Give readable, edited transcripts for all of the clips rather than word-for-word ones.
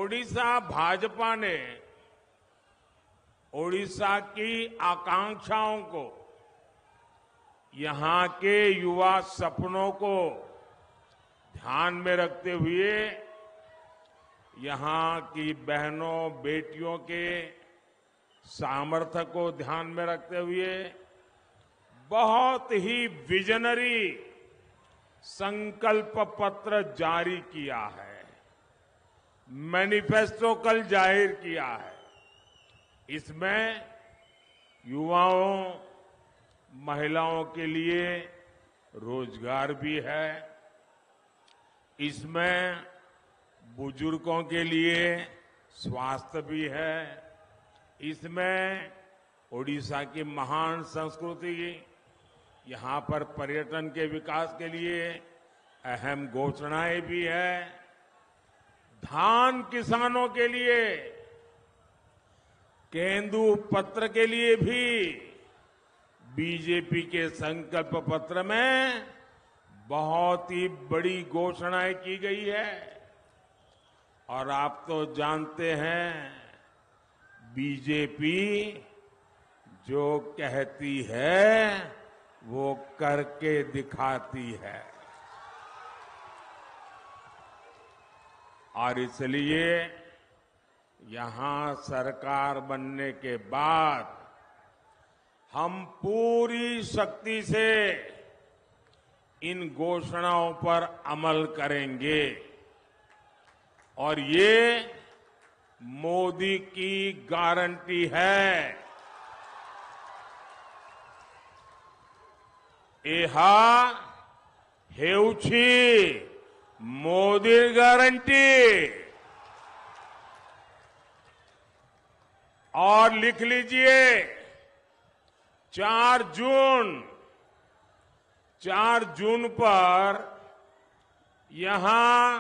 ओडिशा भाजपा ने ओडिशा की आकांक्षाओं को, यहां के युवा सपनों को ध्यान में रखते हुए यहां की बहनों बेटियों के सामर्थ्य को ध्यान में रखते हुए बहुत ही विजनरी संकल्प पत्र जारी किया है, मैनिफेस्टो कल जाहिर किया है। इसमें युवाओं, महिलाओं के लिए रोजगार भी है, इसमें बुजुर्गों के लिए स्वास्थ्य भी है, इसमें ओडिशा की महान संस्कृति, यहां पर पर्यटन के विकास के लिए अहम घोषणाएं भी है। धान किसानों के लिए, केंदु पत्र के लिए भी बीजेपी के संकल्प पत्र में बहुत ही बड़ी घोषणाएं की गई है। और आप तो जानते हैं, बीजेपी जो कहती है वो करके दिखाती है। और इसलिए यहां सरकार बनने के बाद हम पूरी शक्ति से इन घोषणाओं पर अमल करेंगे और ये मोदी की गारंटी है। एहा हेउछि मोदी गारंटी। और लिख लीजिए, 4 जून पर यहां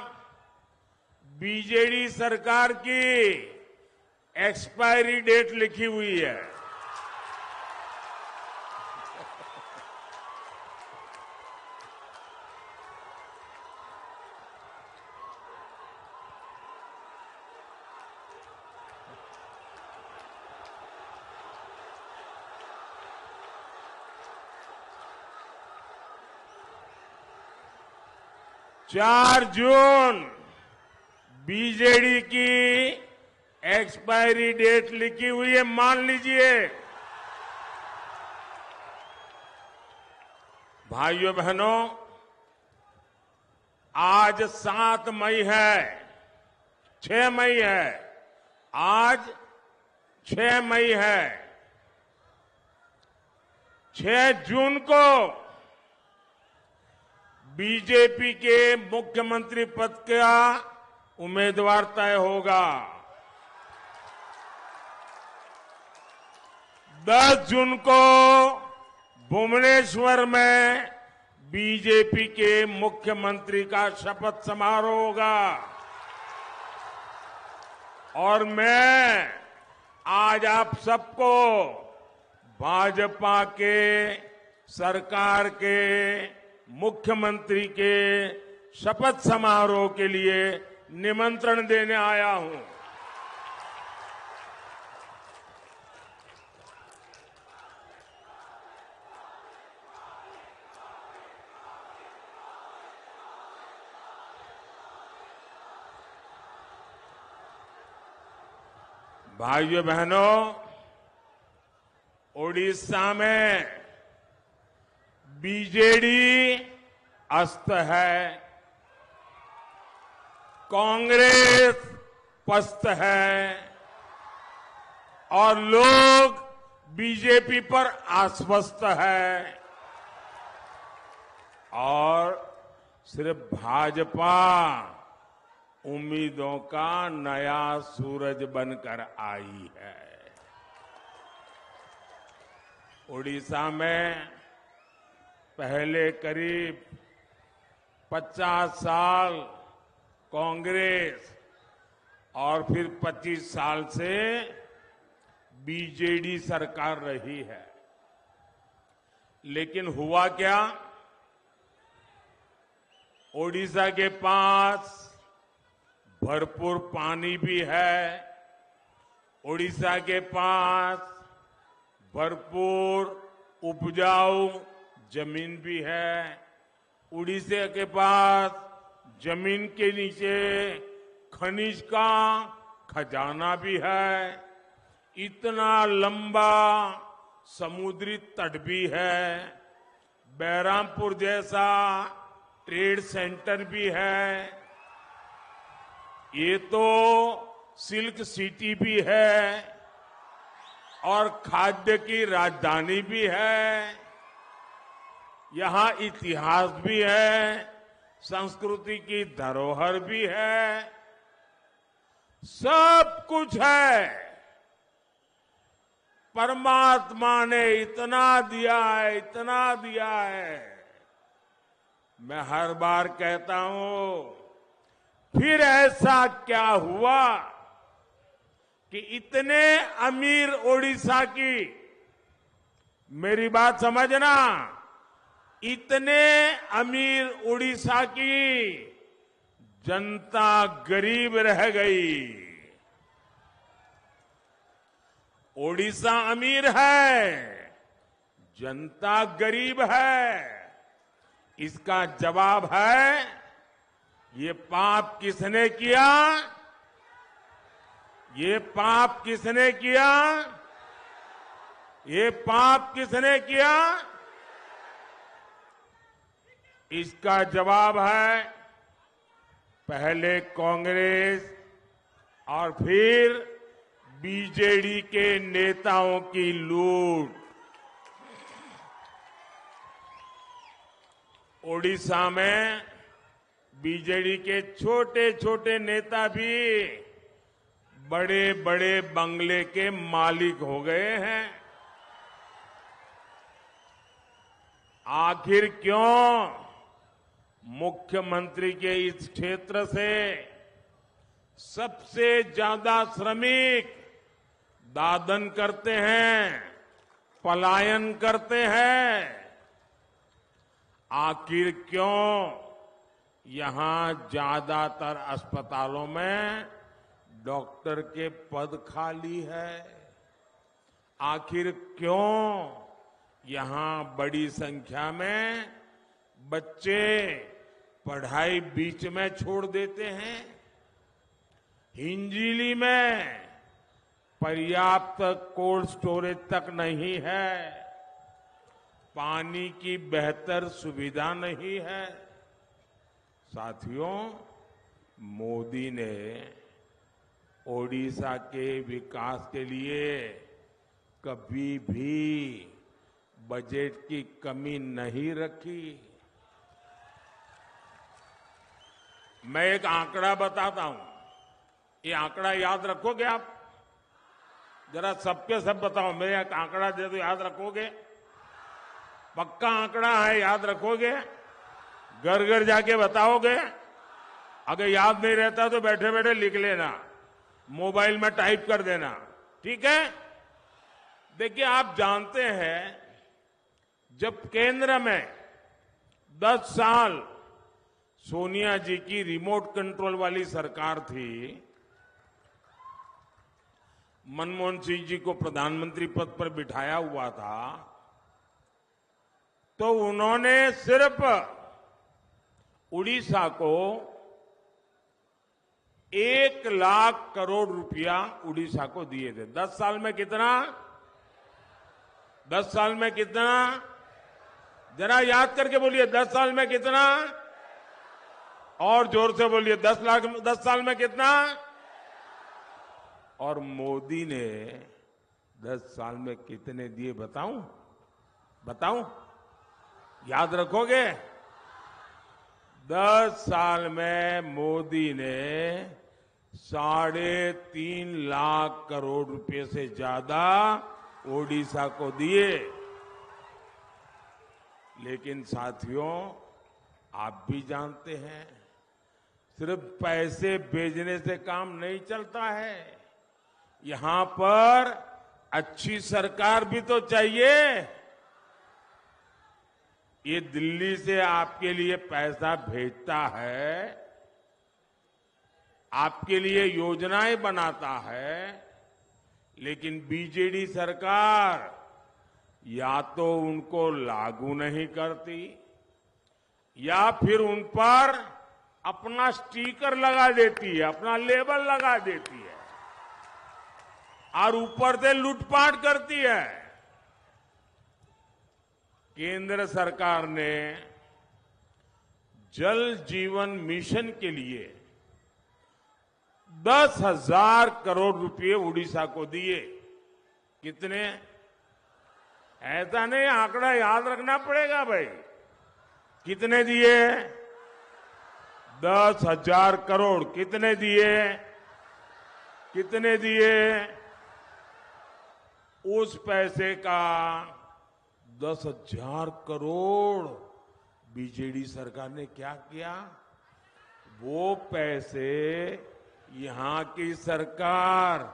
बीजेडी सरकार की एक्सपायरी डेट लिखी हुई है। चार जून बीजेडी की एक्सपायरी डेट लिखी हुई है, मान लीजिए। भाइयों बहनों, आज 7 मई है, 6 मई है, आज 6 मई है। 6 जून को बीजेपी के मुख्यमंत्री पद का उम्मीदवार तय होगा। 10 जून को भुवनेश्वर में बीजेपी के मुख्यमंत्री का शपथ समारोह होगा। और मैं आज आप सबको भाजपा के सरकार के मुख्यमंत्री के शपथ समारोह के लिए निमंत्रण देने आया हूं। भाइयों बहनों, ओडिशा में बीजेडी अस्त है, कांग्रेस पस्त है और लोग बीजेपी पर आश्वस्त है। और सिर्फ भाजपा उम्मीदों का नया सूरज बनकर आई है। ओडिशा में पहले करीब 50 साल कांग्रेस और फिर 25 साल से बीजेडी सरकार रही है। लेकिन हुआ क्या? ओडिशा के पास भरपूर पानी भी है। उड़ीसा के पास भरपूर उपजाऊ जमीन भी है। उड़ीसा के पास जमीन के नीचे खनिज का खजाना भी है। इतना लंबा समुद्री तट भी है। बैरामपुर जैसा ट्रेड सेंटर भी है। ये तो सिल्क सिटी भी है और खाद्य की राजधानी भी है। यहां इतिहास भी है, संस्कृति की धरोहर भी है, सब कुछ है। परमात्मा ने इतना दिया है, इतना दिया है। मैं हर बार कहता हूं, फिर ऐसा क्या हुआ कि इतने अमीर ओडिशा की, मेरी बात समझना, इतने अमीर ओडिशा की जनता गरीब रह गई। ओडिशा अमीर है, जनता गरीब है। इसका जवाब है, ये पाप किसने किया? ये पाप किसने किया? ये पाप किसने किया? इसका जवाब है, पहले कांग्रेस और फिर बीजेडी के नेताओं की लूट। ओडिशा में बीजेडी के छोटे छोटे नेता भी बड़े बड़े बंगले के मालिक हो गए हैं। आखिर क्यों? मुख्यमंत्री के इस क्षेत्र से सबसे ज्यादा श्रमिक दादन करते हैं, पलायन करते हैं। आखिर क्यों यहां ज्यादातर अस्पतालों में डॉक्टर के पद खाली है? आखिर क्यों यहां बड़ी संख्या में बच्चे पढ़ाई बीच में छोड़ देते हैं? हिंजीली में पर्याप्त कोल्ड स्टोरेज तक नहीं है, पानी की बेहतर सुविधा नहीं है। साथियों, मोदी ने ओडिशा के विकास के लिए कभी भी बजट की कमी नहीं रखी। मैं एक आंकड़ा बताता हूं, ये आंकड़ा याद रखोगे आप? जरा सबके सब बताओ, मेरे एक आंकड़ा दे दो, याद रखोगे? पक्का आंकड़ा है, याद रखोगे? घर घर जाके बताओगे? अगर याद नहीं रहता तो बैठे बैठे लिख लेना, मोबाइल में टाइप कर देना, ठीक है? देखिए, आप जानते हैं, जब केंद्र में 10 साल सोनिया जी की रिमोट कंट्रोल वाली सरकार थी, मनमोहन सिंह जी को प्रधानमंत्री पद पर बिठाया हुआ था, तो उन्होंने सिर्फ उड़ीसा को 1 लाख करोड़ रुपया उड़ीसा को दिए थे। 10 साल में कितना? 10 साल में कितना? जरा याद करके बोलिए, 10 साल में कितना? और जोर से बोलिए, 10 साल में कितना? और मोदी ने 10 साल में कितने दिए बताऊं? बताऊं? याद रखोगे? 10 साल में मोदी ने 3.5 लाख करोड़ रुपए से ज्यादा ओडिशा को दिए। लेकिन साथियों, आप भी जानते हैं, सिर्फ पैसे भेजने से काम नहीं चलता है। यहां पर अच्छी सरकार भी तो चाहिए। ये दिल्ली से आपके लिए पैसा भेजता है, आपके लिए योजनाएं बनाता है, लेकिन बीजेडी सरकार या तो उनको लागू नहीं करती या फिर उन पर अपना स्टिकर लगा देती है, अपना लेबल लगा देती है और ऊपर से लूटपाट करती है। केंद्र सरकार ने जल जीवन मिशन के लिए 10,000 करोड़ रुपए उड़ीसा को दिए। कितने? ऐसा नहीं, आंकड़ा याद रखना पड़ेगा भाई। कितने दिए? 10,000 करोड़। कितने दिए? कितने दिए? उस पैसे का 10,000 करोड़ बीजेडी सरकार ने क्या किया? वो पैसे यहां की सरकार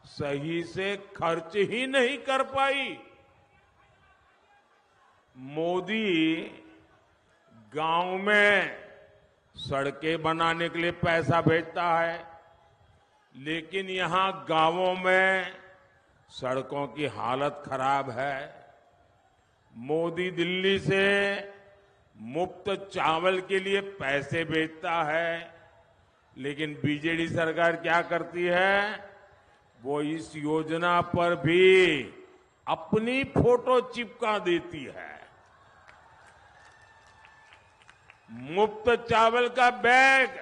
सही से खर्च ही नहीं कर पाई। मोदी गांव में सड़कें बनाने के लिए पैसा भेजता है, लेकिन यहां गांवों में सड़कों की हालत खराब है। मोदी दिल्ली से मुफ्त चावल के लिए पैसे भेजता है, लेकिन बीजेडी सरकार क्या करती है? वो इस योजना पर भी अपनी फोटो चिपका देती है। मुफ्त चावल का बैग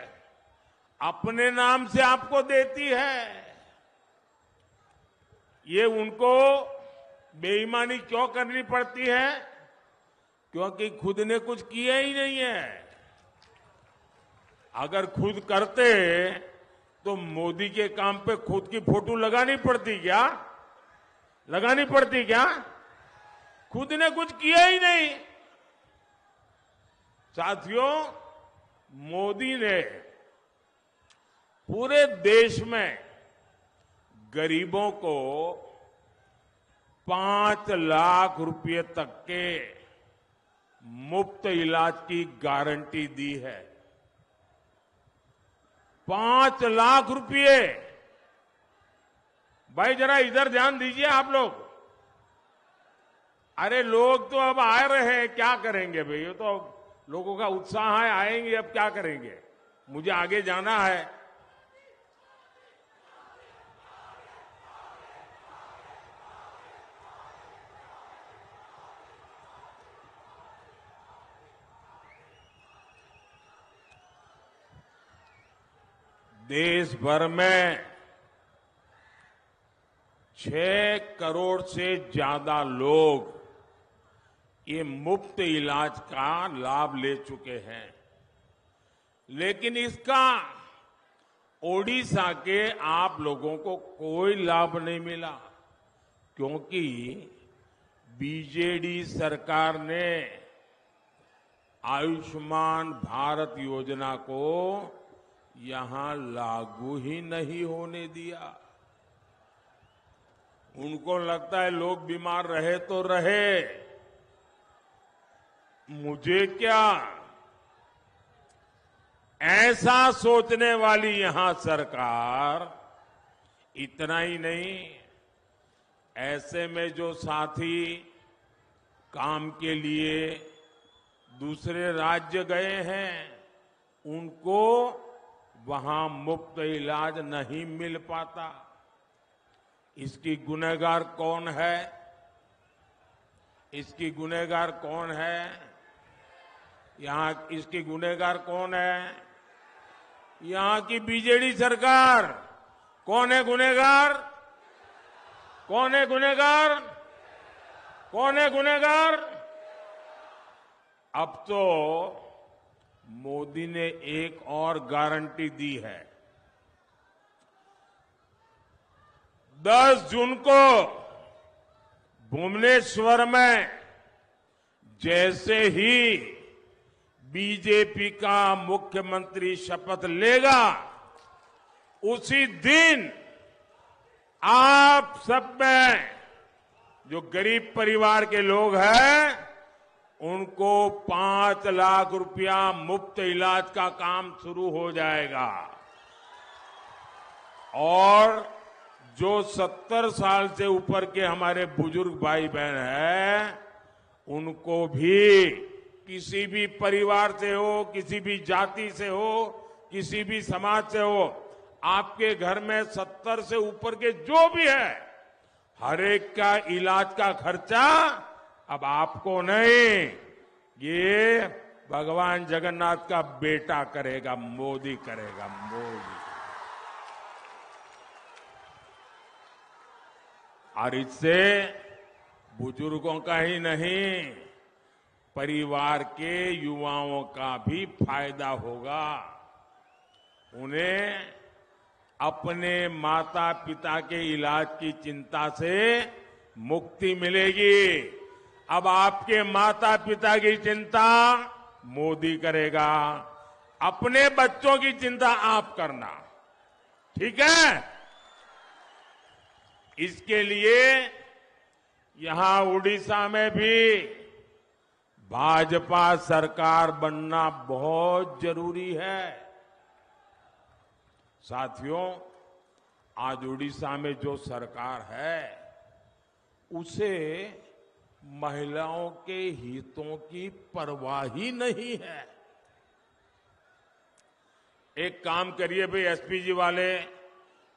अपने नाम से आपको देती है। ये उनको बेईमानी क्यों करनी पड़ती है? क्योंकि खुद ने कुछ किया ही नहीं है। अगर खुद करते तो मोदी के काम पे खुद की फोटो लगानी पड़ती क्या? लगानी पड़ती क्या? खुद ने कुछ किया ही नहीं। साथियों, मोदी ने पूरे देश में गरीबों को 5 लाख रुपए तक के मुफ्त इलाज की गारंटी दी है। 5 लाख रुपए। भाई जरा इधर ध्यान दीजिए आप लोग। अरे लोग तो अब आ रहे हैं, क्या करेंगे भाई? ये तो लोगों का उत्साह है, आएंगे, अब क्या करेंगे? मुझे आगे जाना है। देश भर में 6 करोड़ से ज्यादा लोग ये मुफ्त इलाज का लाभ ले चुके हैं, लेकिन इसका ओडिशा के आप लोगों को कोई लाभ नहीं मिला, क्योंकि बीजेडी सरकार ने आयुष्मान भारत योजना को यहां लागू ही नहीं होने दिया। उनको लगता है लोग बीमार रहे तो रहे, मुझे क्या। ऐसा सोचने वाली यहां सरकार। इतना ही नहीं, ऐसे में जो साथी काम के लिए दूसरे राज्य गए हैं, उनको वहां मुफ्त इलाज नहीं मिल पाता। इसकी गुनहगार कौन है? इसकी गुनहगार कौन है? यहां इसकी गुनहगार कौन है? यहां की बीजेडी सरकार। कौन है गुनहगार? कौन है गुनहगार? कौन है गुनहगार? अब तो मोदी ने एक और गारंटी दी है। 10 जून को भुवनेश्वर में जैसे ही बीजेपी का मुख्यमंत्री शपथ लेगा, उसी दिन आप सब में जो गरीब परिवार के लोग हैं, उनको 5 लाख रुपया मुफ्त इलाज का काम शुरू हो जाएगा। और जो 70 साल से ऊपर के हमारे बुजुर्ग भाई बहन हैं, उनको भी किसी भी परिवार से हो, किसी भी जाति से हो, किसी भी समाज से हो, आपके घर में 70 से ऊपर के जो भी है, हर एक का इलाज का खर्चा अब आपको नहीं, ये भगवान जगन्नाथ का बेटा करेगा, मोदी करेगा, मोदी। और इससे बुजुर्गों का ही नहीं, परिवार के युवाओं का भी फायदा होगा। उन्हें अपने माता पिता के इलाज की चिंता से मुक्ति मिलेगी। अब आपके माता पिता की चिंता मोदी करेगा, अपने बच्चों की चिंता आप करना, ठीक है? इसके लिए यहां उड़ीसा में भी भाजपा सरकार बनना बहुत जरूरी है। साथियों, आज उड़ीसा में जो सरकार है, उसे महिलाओं के हितों की परवाह ही नहीं है। एक काम करिए भाई, एसपीजी वाले,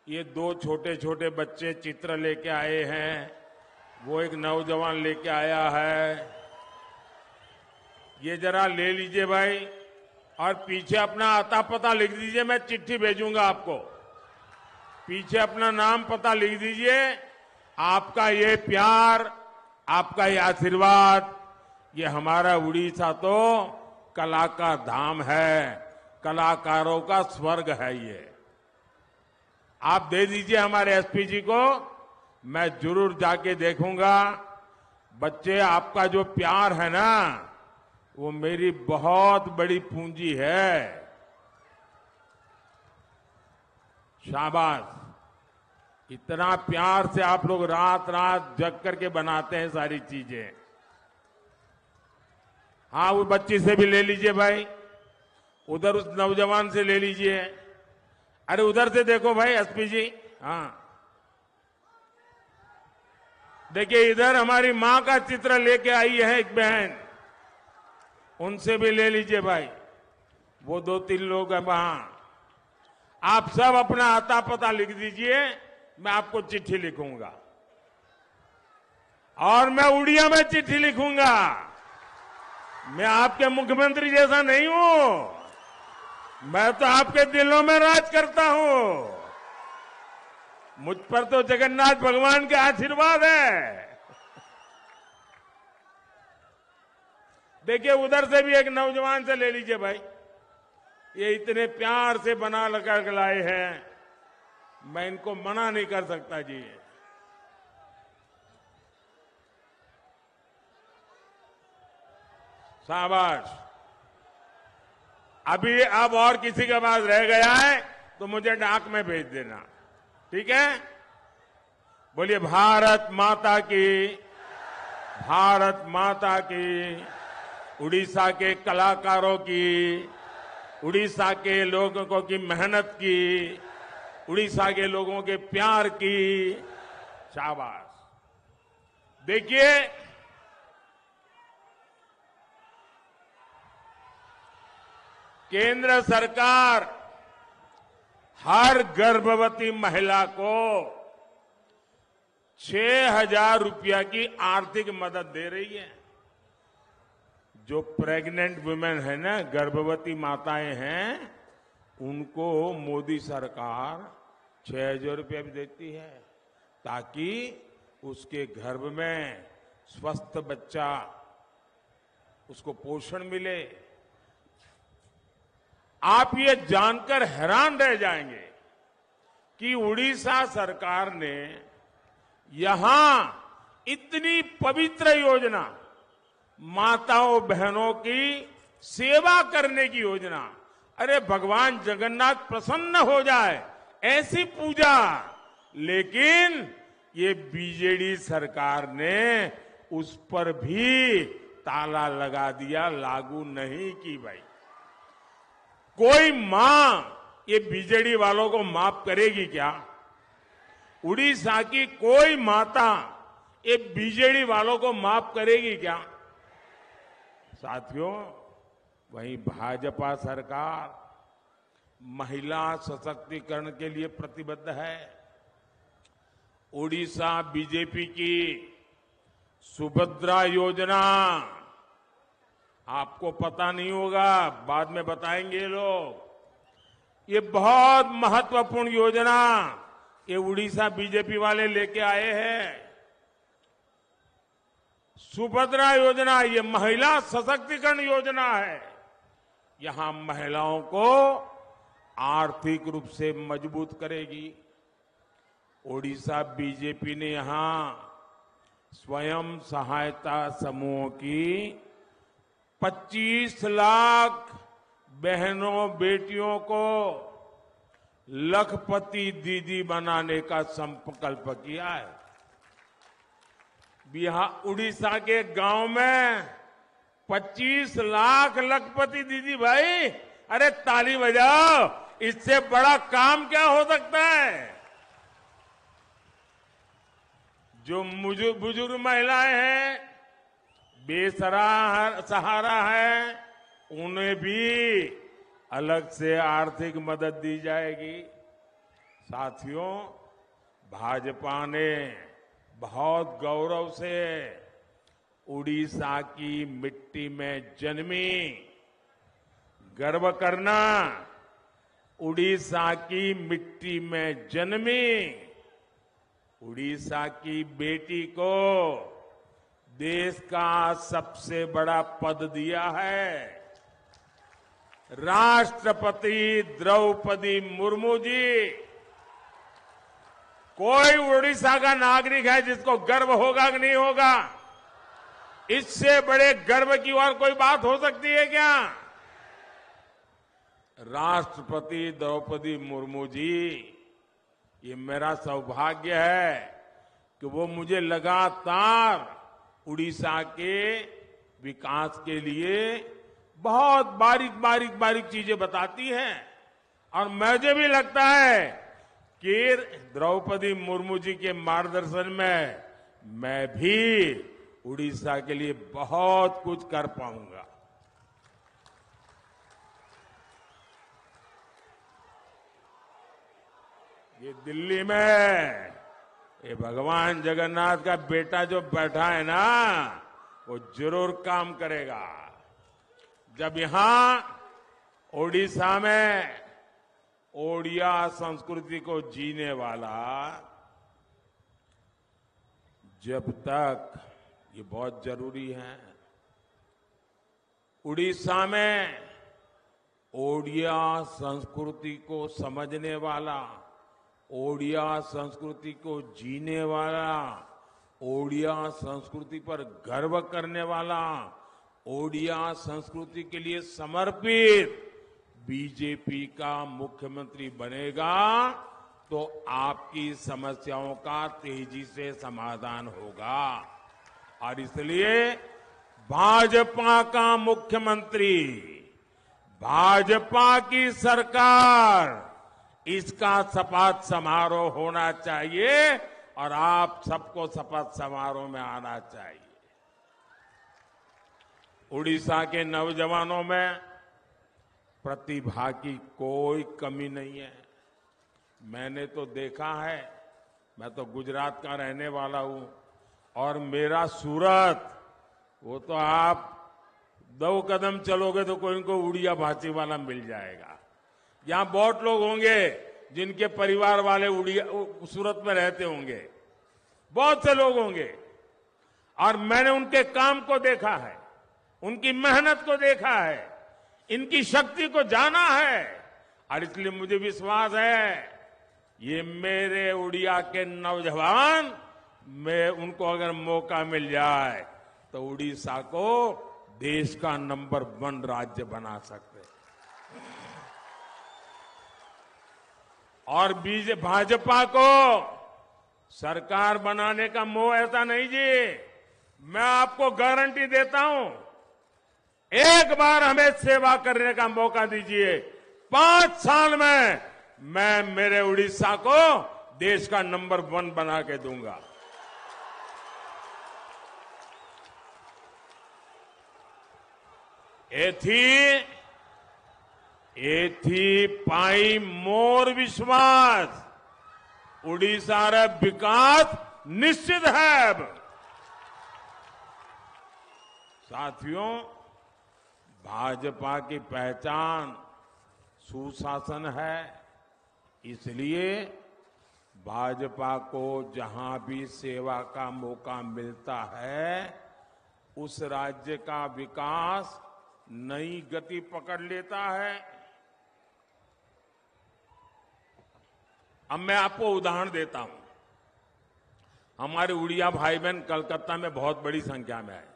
ये 2 छोटे छोटे बच्चे चित्र लेके आए हैं, वो एक नौजवान लेके आया है, ये जरा ले लीजिए भाई, और पीछे अपना आता पता लिख दीजिए, मैं चिट्ठी भेजूंगा आपको। पीछे अपना नाम पता लिख दीजिए। आपका ये प्यार, आपका ये आशीर्वाद, ये हमारा उड़ीसा तो कला का धाम है, कलाकारों का स्वर्ग है। ये आप दे दीजिए हमारे एसपी जी को, मैं जरूर जाके देखूंगा। बच्चे, आपका जो प्यार है ना, वो मेरी बहुत बड़ी पूंजी है। शाबाश, इतना प्यार से आप लोग रात रात जग करके बनाते हैं सारी चीजें। हाँ, उस बच्ची से भी ले लीजिए भाई, उधर उस नौजवान से ले लीजिए। अरे उधर से देखो भाई एसपी जी, हाँ देखिए, इधर हमारी मां का चित्र लेके आई है एक बहन, उनसे भी ले लीजिए भाई। वो 2-3 लोग हैं वहां। आप सब अपना आता पता लिख दीजिए, मैं आपको चिट्ठी लिखूंगा, और मैं उड़िया में चिट्ठी लिखूंगा। मैं आपके मुख्यमंत्री जैसा नहीं हूं, मैं तो आपके दिलों में राज करता हूं। मुझ पर तो जगन्नाथ भगवान के आशीर्वाद है। देखिए, उधर से भी एक नौजवान से ले लीजिए भाई, ये इतने प्यार से बना लगा के लाए हैं, मैं इनको मना नहीं कर सकता जी। शाबाश। अभी अब और किसी के पास रह गया है तो मुझे डाक में भेज देना, ठीक है? बोलिए भारत माता की, भारत माता की। उड़ीसा के कलाकारों की, उड़ीसा के लोगों की मेहनत की, उड़ीसा के लोगों के प्यार की। शाबाश। देखिए, केंद्र सरकार हर गर्भवती महिला को 6,000 रुपया की आर्थिक मदद दे रही है। जो प्रेग्नेंट वुमेन है ना, गर्भवती माताएं हैं, उनको मोदी सरकार 6,000 रुपया भी देती है, ताकि उसके गर्भ में स्वस्थ बच्चा, उसको पोषण मिले। आप ये जानकर हैरान रह जाएंगे कि उड़ीसा सरकार ने यहां इतनी पवित्र योजना, माताओं बहनों की सेवा करने की योजना, अरे भगवान जगन्नाथ प्रसन्न हो जाए ऐसी पूजा, लेकिन ये बीजेडी सरकार ने उस पर भी ताला लगा दिया, लागू नहीं की भाई। कोई मां ये बीजेडी वालों को माफ करेगी क्या? उड़ीसा की कोई माता ये बीजेडी वालों को माफ करेगी क्या? साथियों, वहीं भाजपा सरकार महिला सशक्तिकरण के लिए प्रतिबद्ध है। उड़ीसा बीजेपी की सुभद्रा योजना, आपको पता नहीं होगा, बाद में बताएंगे ये लोग। ये बहुत महत्वपूर्ण योजना ये उड़ीसा बीजेपी वाले लेके आए हैं। सुभद्रा योजना ये महिला सशक्तिकरण योजना है। यहां महिलाओं को आर्थिक रूप से मजबूत करेगी। ओडिशा बीजेपी ने यहां स्वयं सहायता समूहों की 25 लाख बहनों बेटियों को लखपति दीदी बनाने का संकल्प किया है। बिहार उड़ीसा के गांव में 25 लाख लखपति दीदी। भाई अरे ताली बजाओ, इससे बड़ा काम क्या हो सकता है? जो बुजुर्ग महिलाएं हैं, बेसहारा है, उन्हें भी अलग से आर्थिक मदद दी जाएगी। साथियों, भाजपा ने बहुत गौरव से उड़ीसा की मिट्टी में जन्मी, गर्व करना, उड़ीसा की मिट्टी में जन्मी उड़ीसा की बेटी को देश का सबसे बड़ा पद दिया है। राष्ट्रपति द्रौपदी मुर्मू जी, कोई उड़ीसा का नागरिक है जिसको गर्व होगा कि नहीं होगा? इससे बड़े गर्व की और कोई बात हो सकती है क्या? राष्ट्रपति द्रौपदी मुर्मू जी, ये मेरा सौभाग्य है कि वो मुझे लगातार उड़ीसा के विकास के लिए बहुत बारीक चीजें बताती हैं। और मुझे भी लगता है कि द्रौपदी मुर्मू जी के मार्गदर्शन में मैं भी उड़ीसा के लिए बहुत कुछ कर पाऊंगा। ये दिल्ली में ये भगवान जगन्नाथ का बेटा जो बैठा है ना, वो जरूर काम करेगा। जब यहां ओडिशा में ओडिया संस्कृति को जीने वाला, जब तक ये बहुत जरूरी है, उड़ीसा में ओडिया संस्कृति को समझने वाला, ओडिया संस्कृति को जीने वाला, ओडिया संस्कृति पर गर्व करने वाला, ओडिया संस्कृति के लिए समर्पित बीजेपी का मुख्यमंत्री बनेगा तो आपकी समस्याओं का तेजी से समाधान होगा। और इसलिए भाजपा का मुख्यमंत्री, भाजपा की सरकार, इसका शपथ समारोह होना चाहिए और आप सबको शपथ समारोह में आना चाहिए। उड़ीसा के नौजवानों में प्रतिभा की कोई कमी नहीं है। मैंने तो देखा है, मैं तो गुजरात का रहने वाला हूं और मेरा सूरत, वो तो आप 2 कदम चलोगे तो कोई इनको उड़िया भाषी वाला मिल जाएगा। यहां बहुत लोग होंगे जिनके परिवार वाले उड़िया सूरत में रहते होंगे, बहुत से लोग होंगे, और मैंने उनके काम को देखा है, उनकी मेहनत को देखा है, इनकी शक्ति को जाना है। और इसलिए मुझे विश्वास है ये मेरे उड़िया के नौजवान, मैं उनको अगर मौका मिल जाए तो उड़ीसा को देश का नंबर 1 राज्य बना सकते हैं। और भाजपा को सरकार बनाने का मोह ऐसा नहीं जी, मैं आपको गारंटी देता हूं, एक बार हमें सेवा करने का मौका दीजिए, 5 साल में मैं मेरे उड़ीसा को देश का नंबर 1 बना के दूंगा। एथी पाई मोर विश्वास उड़ीसा रे विकास निश्चित है। साथियों, भाजपा की पहचान सुशासन है, इसलिए भाजपा को जहां भी सेवा का मौका मिलता है उस राज्य का विकास नई गति पकड़ लेता है। अब मैं आपको उदाहरण देता हूं। हमारे उड़िया भाई बहन कलकत्ता में बहुत बड़ी संख्या में है।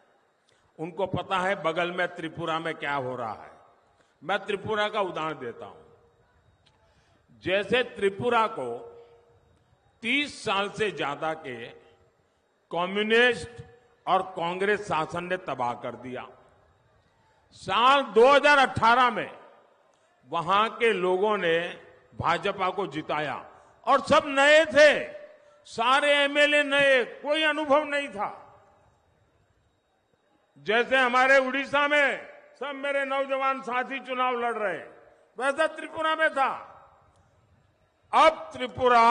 उनको पता है बगल में त्रिपुरा में क्या हो रहा है। मैं त्रिपुरा का उदाहरण देता हूं। जैसे त्रिपुरा को 30 साल से ज्यादा के कम्युनिस्ट और कांग्रेस शासन ने तबाह कर दिया। साल 2018 में वहां के लोगों ने भाजपा को जिताया और सब नए थे, सारे एमएलए नए, कोई अनुभव नहीं था। जैसे हमारे उड़ीसा में सब मेरे नौजवान साथी चुनाव लड़ रहे, वैसा त्रिपुरा में था। अब त्रिपुरा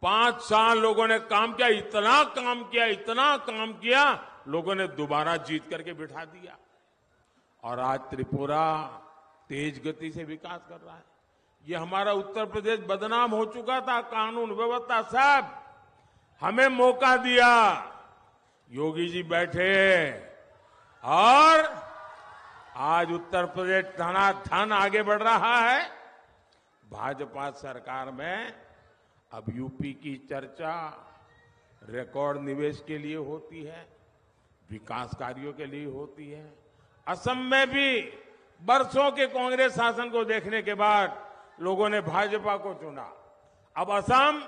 5 साल लोगों ने काम किया, इतना काम किया, लोगों ने दोबारा जीत करके बिठा दिया और आज त्रिपुरा तेज गति से विकास कर रहा है। ये हमारा उत्तर प्रदेश बदनाम हो चुका था, कानून व्यवस्था सब। हमें मौका दिया, योगी जी बैठे और आज उत्तर प्रदेश धनाधन आगे बढ़ रहा है। भाजपा सरकार में अब यूपी की चर्चा रिकॉर्ड निवेश के लिए होती है, विकास कार्यों के लिए होती है। असम में भी बरसों के कांग्रेस शासन को देखने के बाद लोगों ने भाजपा को चुना। अब असम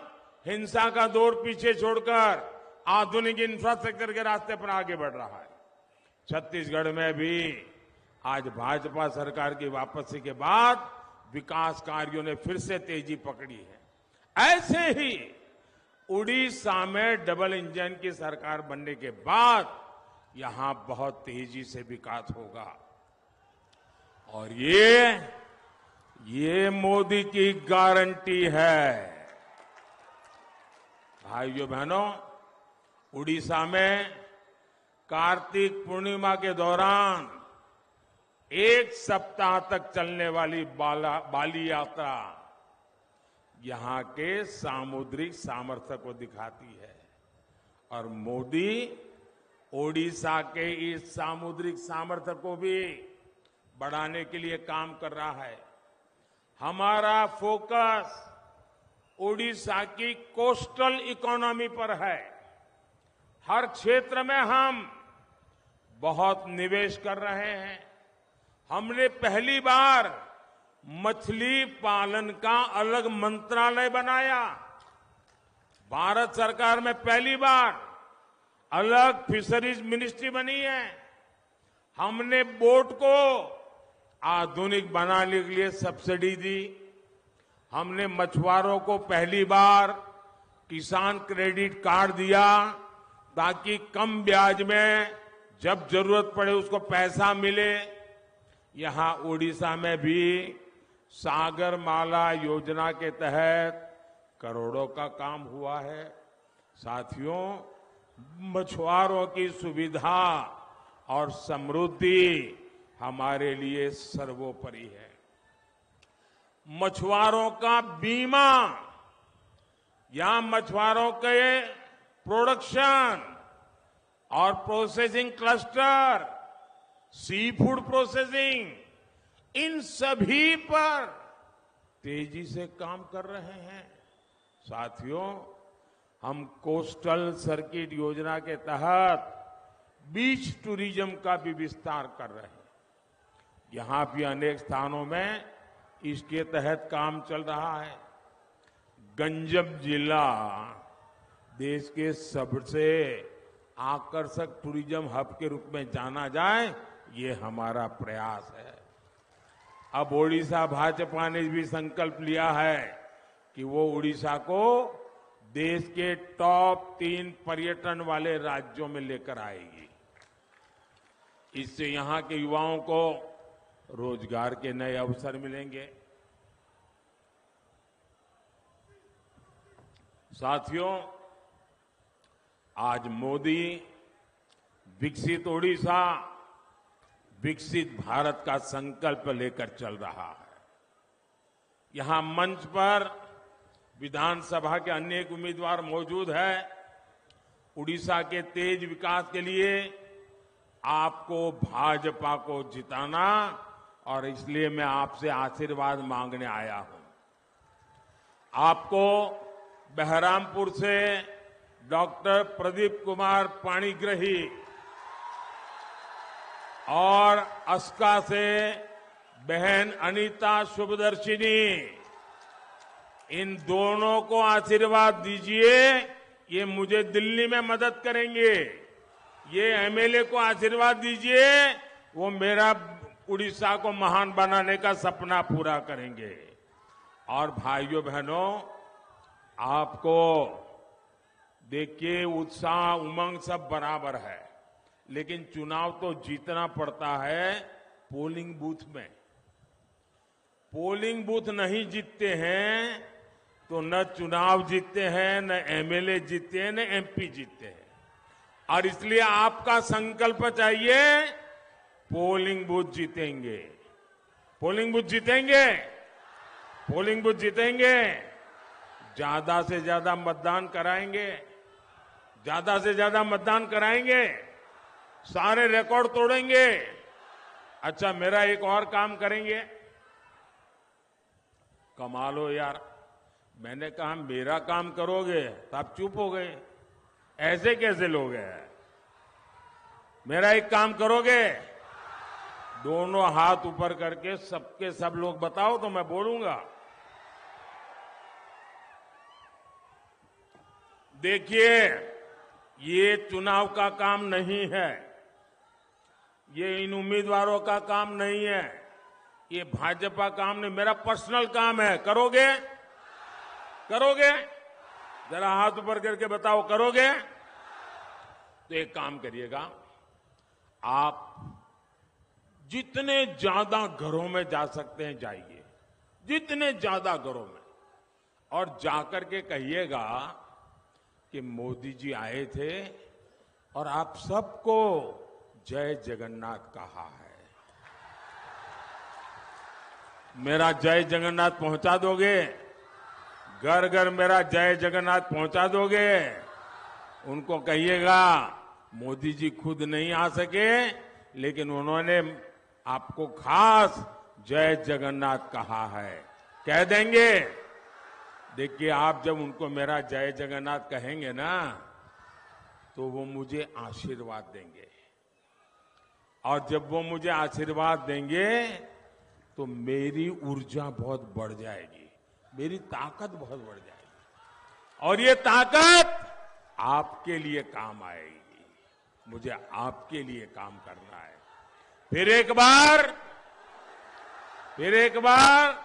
हिंसा का दौर पीछे छोड़कर आधुनिक इंफ्रास्ट्रक्चर के रास्ते पर आगे बढ़ रहा है। छत्तीसगढ़ में भी आज भाजपा सरकार की वापसी के बाद विकास कार्यों ने फिर से तेजी पकड़ी है। ऐसे ही उड़ीसा में डबल इंजन की सरकार बनने के बाद यहां बहुत तेजी से विकास होगा और ये मोदी की गारंटी है। भाइयों बहनों, उड़ीसा में कार्तिक पूर्णिमा के दौरान 1 सप्ताह तक चलने वाली बाली यात्रा यहां के सामुद्रिक सामर्थ्य को दिखाती है और मोदी ओडिशा के इस सामुद्रिक सामर्थ्य को भी बढ़ाने के लिए काम कर रहा है। हमारा फोकस ओडिशा की कोस्टल इकोनॉमी पर है। हर क्षेत्र में हम बहुत निवेश कर रहे हैं। हमने पहली बार मछली पालन का अलग मंत्रालय बनाया। भारत सरकार में पहली बार अलग फिशरीज मिनिस्ट्री बनी है। हमने बोट को आधुनिक बनाने के लिए सब्सिडी दी। हमने मछुआरों को पहली बार किसान क्रेडिट कार्ड दिया ताकि कम ब्याज में जब जरूरत पड़े उसको पैसा मिले। यहां ओडिशा में भी सागरमाला योजना के तहत करोड़ों का काम हुआ है। साथियों, मछुआरों की सुविधा और समृद्धि हमारे लिए सर्वोपरि है। मछुआरों का बीमा या मछुआरों के प्रोडक्शन और processing cluster, sea food processing, इन सभी पर तेजी से काम कर रहे हैं। साथियों, हम कोस्टल सर्किट योजना के तहत बीच टूरिज्म का भी विस्तार कर रहे हैं। यहां भी अनेक स्थानों में इसके तहत काम चल रहा है। गंजम जिला देश के सबसे आकर्षक टूरिज्म हब के रूप में जाना जाए, ये हमारा प्रयास है। अब ओडिशा भाजपा ने भी संकल्प लिया है कि वो उड़ीसा को देश के टॉप 3 पर्यटन वाले राज्यों में लेकर आएगी। इससे यहां के युवाओं को रोजगार के नए अवसर मिलेंगे। साथियों, आज मोदी विकसित ओडिशा, विकसित भारत का संकल्प लेकर चल रहा है। यहां मंच पर विधानसभा के अनेक उम्मीदवार मौजूद हैं। उड़ीसा के तेज विकास के लिए आपको भाजपा को जिताना, और इसलिए मैं आपसे आशीर्वाद मांगने आया हूं। आपको बहरामपुर से डॉक्टर प्रदीप कुमार पाणिग्राही और अस्का से बहन अनीता शुभदर्शिनी, इन दोनों को आशीर्वाद दीजिए। ये मुझे दिल्ली में मदद करेंगे। ये एमएलए को आशीर्वाद दीजिए, वो मेरा उड़ीसा को महान बनाने का सपना पूरा करेंगे। और भाइयों बहनों, आपको देखिए उत्साह उमंग सब बराबर है, लेकिन चुनाव तो जीतना पड़ता है पोलिंग बूथ में। पोलिंग बूथ नहीं जीतते हैं तो न चुनाव जीतते हैं, न एमएलए जीतते हैं, न एमपी जीतते हैं। और इसलिए आपका संकल्प चाहिए, पोलिंग बूथ जीतेंगे, पोलिंग बूथ जीतेंगे, पोलिंग बूथ जीतेंगे। ज्यादा से ज्यादा मतदान कराएंगे, ज्यादा से ज्यादा मतदान कराएंगे, सारे रिकॉर्ड तोड़ेंगे। अच्छा, मेरा एक और काम करेंगे। कमाल हो यार, मैंने कहा मेरा काम करोगे तो आप चुप हो गए। ऐसे कैसे लोग हैं? मेरा एक काम करोगे? दोनों हाथ ऊपर करके सबके सब लोग बताओ तो मैं बोलूंगा। देखिए, ये चुनाव का काम नहीं है, ये इन उम्मीदवारों का काम नहीं है, ये भाजपा काम नहीं, मेरा पर्सनल काम है। करोगे? करोगे? जरा हाथ ऊपर करके बताओ, करोगे? तो एक काम करिएगा, आप जितने ज्यादा घरों में जा सकते हैं जाइए, जितने ज्यादा घरों में, और जाकर के कहिएगा कि मोदी जी आए थे और आप सबको जय जगन्नाथ कहा है। मेरा जय जगन्नाथ पहुंचा दोगे? घर घर मेरा जय जगन्नाथ पहुंचा दोगे? उनको कहिएगा मोदी जी खुद नहीं आ सके, लेकिन उन्होंने आपको खास जय जगन्नाथ कहा है। कह देंगे? देखिए, आप जब उनको मेरा जय जगन्नाथ कहेंगे ना, तो वो मुझे आशीर्वाद देंगे, और जब वो मुझे आशीर्वाद देंगे तो मेरी ऊर्जा बहुत बढ़ जाएगी, मेरी ताकत बहुत बढ़ जाएगी, और ये ताकत आपके लिए काम आएगी। मुझे आपके लिए काम करना है। फिर एक बार